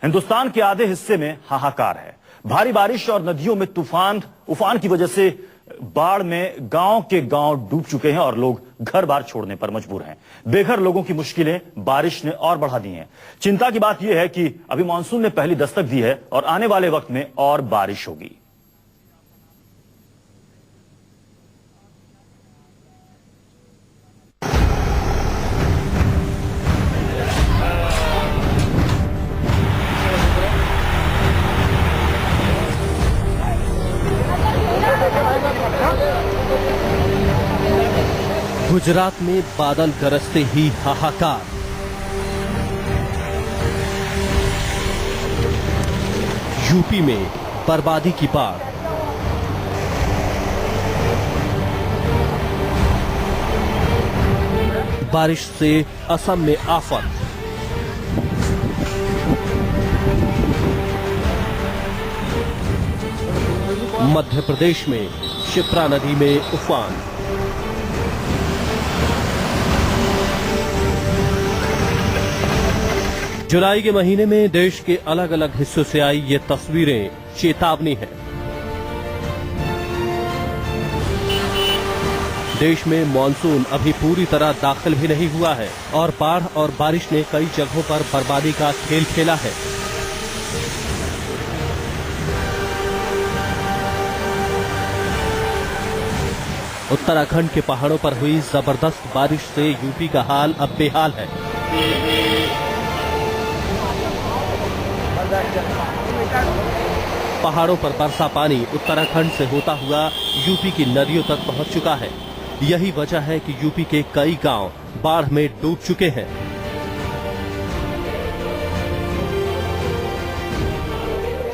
हिंदुस्तान के आधे हिस्से में हाहाकार है। भारी बारिश और नदियों में उफान की वजह से बाढ़ में गांव के गांव डूब चुके हैं और लोग घर बार छोड़ने पर मजबूर हैं। बेघर लोगों की मुश्किलें बारिश ने और बढ़ा दी हैं। चिंता की बात यह है कि अभी मानसून ने पहली दस्तक दी है और आने वाले वक्त में और बारिश होगी। गुजरात में बादल गरजते ही हाहाकार। यूपी में बर्बादी की बाढ़। बारिश से असम में आफत। मध्य प्रदेश में शिप्रा नदी में उफान। जुलाई के महीने में देश के अलग अलग हिस्सों से आई ये तस्वीरें चेतावनी है। देश में मॉनसून अभी पूरी तरह दाखिल भी नहीं हुआ है और बाढ़ और बारिश ने कई जगहों पर बर्बादी का खेल खेला है। उत्तराखंड के पहाड़ों पर हुई जबरदस्त बारिश से यूपी का हाल अब बेहाल है। पहाड़ों पर बरसा पानी उत्तराखंड से होता हुआ यूपी की नदियों तक पहुंच चुका है। यही वजह है कि यूपी के कई गांव बाढ़ में डूब चुके हैं।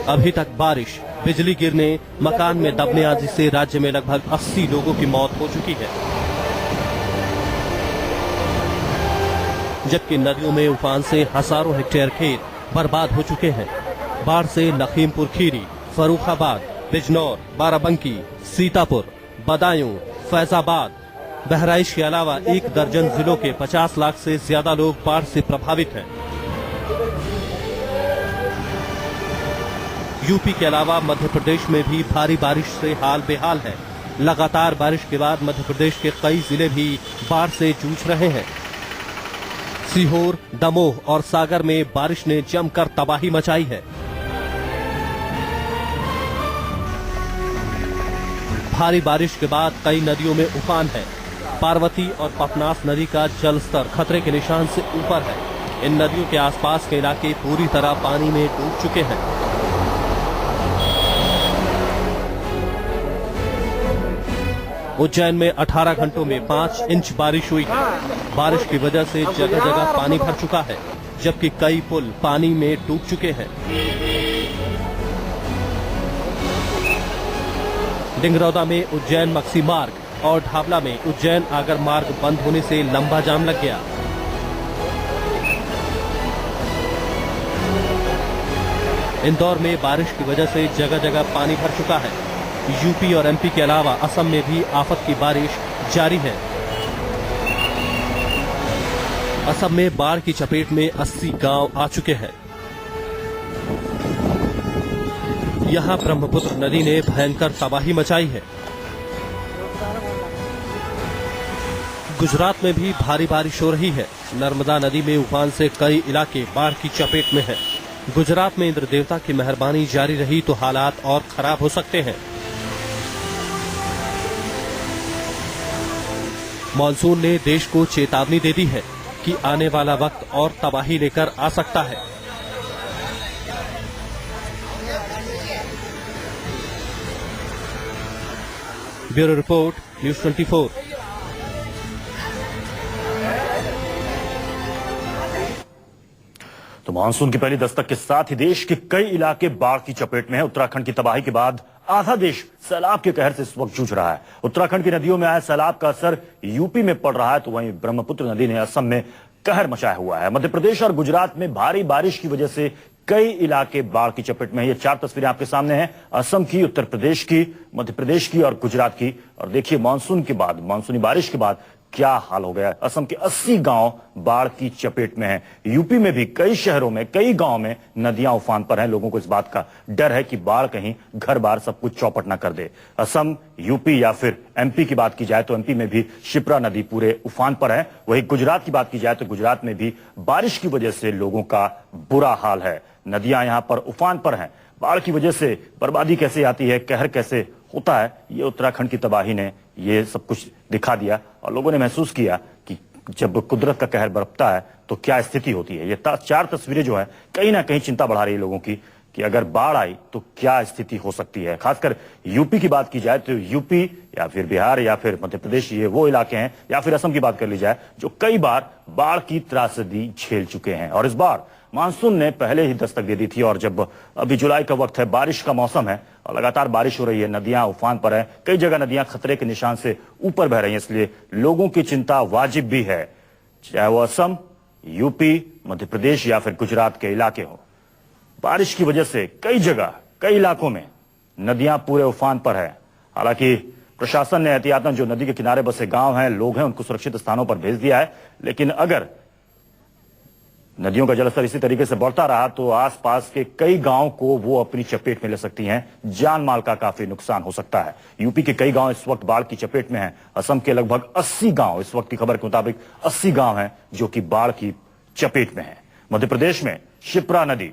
अभी तक बारिश, बिजली गिरने, मकान में दबने आदि से राज्य में लगभग 80 लोगों की मौत हो चुकी है, जबकि नदियों में उफान से हजारों हेक्टेयर खेत बर्बाद हो चुके हैं। बाढ़ से लखीमपुर खीरी, फर्रुखाबाद, बिजनौर, बाराबंकी, सीतापुर, बदायूं, फैजाबाद, बहराइच के अलावा 1 दर्जन जिलों के 50 लाख से ज्यादा लोग बाढ़ से प्रभावित हैं। यूपी के अलावा मध्य प्रदेश में भी भारी बारिश से हाल बेहाल है। लगातार बारिश के बाद मध्य प्रदेश के कई जिले भी बाढ़ से जूझ रहे हैं। सीहोर, दमोह और सागर में बारिश ने जमकर तबाही मचाई है। भारी बारिश के बाद कई नदियों में उफान है। पार्वती और पपनास नदी का जलस्तर खतरे के निशान से ऊपर है। इन नदियों के आसपास के इलाके पूरी तरह पानी में डूब चुके हैं। उज्जैन में 18 घंटों में 5 इंच बारिश हुई है। बारिश की वजह से जगह जगह पानी भर चुका है, जबकि कई पुल पानी में डूब चुके हैं। डिंगरौदा में उज्जैन मक्सी मार्ग और ढाबला में उज्जैन आगर मार्ग बंद होने से लंबा जाम लग गया। इंदौर में बारिश की वजह से जगह जगह पानी भर चुका है। यूपी और एमपी के अलावा असम में भी आफत की बारिश जारी है। असम में बाढ़ की चपेट में 80 गांव आ चुके हैं। यहां ब्रह्मपुत्र नदी ने भयंकर तबाही मचाई है। गुजरात में भी भारी बारिश हो रही है। नर्मदा नदी में उफान से कई इलाके बाढ़ की चपेट में हैं। गुजरात में इंद्र देवता की मेहरबानी जारी रही तो हालात और खराब हो सकते हैं। मॉनसून ने देश को चेतावनी दे दी है कि आने वाला वक्त और तबाही लेकर आ सकता है। Bureau report, news 24। तो मानसून की पहली दस्तक के साथ ही देश के कई इलाके बाढ़ की चपेट में हैं। उत्तराखंड की तबाही के बाद आधा देश सैलाब के कहर से इस वक्त जूझ रहा है। उत्तराखंड की नदियों में आए सैलाब का असर यूपी में पड़ रहा है, तो वहीं ब्रह्मपुत्र नदी ने असम में कहर मचाया हुआ है। मध्य प्रदेश और गुजरात में भारी बारिश की वजह से कई इलाके बाढ़ की चपेट में हैं। ये 4 तस्वीरें आपके सामने हैं, असम की, उत्तर प्रदेश की, मध्य प्रदेश की और गुजरात की। और देखिए, मानसून के बाद, मानसूनी बारिश के बाद क्या हाल हो गया है। असम के 80 गांव बाढ़ की चपेट में हैं। यूपी में भी कई शहरों में, कई गांव में नदियां उफान पर हैं। लोगों को इस बात का डर है कि बाढ़ कहीं घर बार सब कुछ चौपट ना कर दे। असम, यूपी या फिर एमपी की बात की जाए तो एमपी में भी शिप्रा नदी पूरे उफान पर है। वहीं गुजरात की बात की जाए तो गुजरात में भी बारिश की वजह से लोगों का बुरा हाल है। नदियां यहां पर उफान पर हैं। बाढ़ की वजह से बर्बादी कैसे आती है, कहर कैसे होता है, ये उत्तराखंड की तबाही ने ये सब कुछ दिखा दिया और लोगों ने महसूस किया कि जब कुदरत का कहर बरपता है तो क्या स्थिति होती है। ये 4 तस्वीरें जो है कहीं ना कहीं चिंता बढ़ा रही है लोगों की कि अगर बाढ़ आई तो क्या स्थिति हो सकती है। खासकर यूपी की बात की जाए तो यूपी या फिर बिहार या फिर मध्य प्रदेश, ये वो इलाके हैं, या फिर असम की बात कर ली जाए जो कई बार बाढ़ की त्रासदी झेल चुके हैं। और इस बार मानसून ने पहले ही दस्तक दे दी थी और जब अभी जुलाई का वक्त है, बारिश का मौसम है और लगातार बारिश हो रही है, नदियां उफान पर है, कई जगह नदियां खतरे के निशान से ऊपर बह रही हैं। इसलिए लोगों की चिंता वाजिब भी है, चाहे वो असम, यूपी, मध्य प्रदेश या फिर गुजरात के इलाके हो। बारिश की वजह से कई जगह, कई इलाकों में नदियां पूरे उफान पर है। हालांकि प्रशासन ने एहतियातन जो नदी के किनारे बसे गांव हैं, लोग हैं, उनको सुरक्षित स्थानों पर भेज दिया है। लेकिन अगर नदियों का जलस्तर इसी तरीके से बढ़ता रहा तो आसपास के कई गांव को वो अपनी चपेट में ले सकती हैं। जान माल का काफी नुकसान हो सकता है। यूपी के कई गांव इस वक्त बाढ़ की चपेट में हैं। असम के लगभग 80 गांव, इस वक्त की खबर के मुताबिक 80 गांव हैं जो कि बाढ़ की चपेट में हैं। मध्य प्रदेश में शिप्रा नदी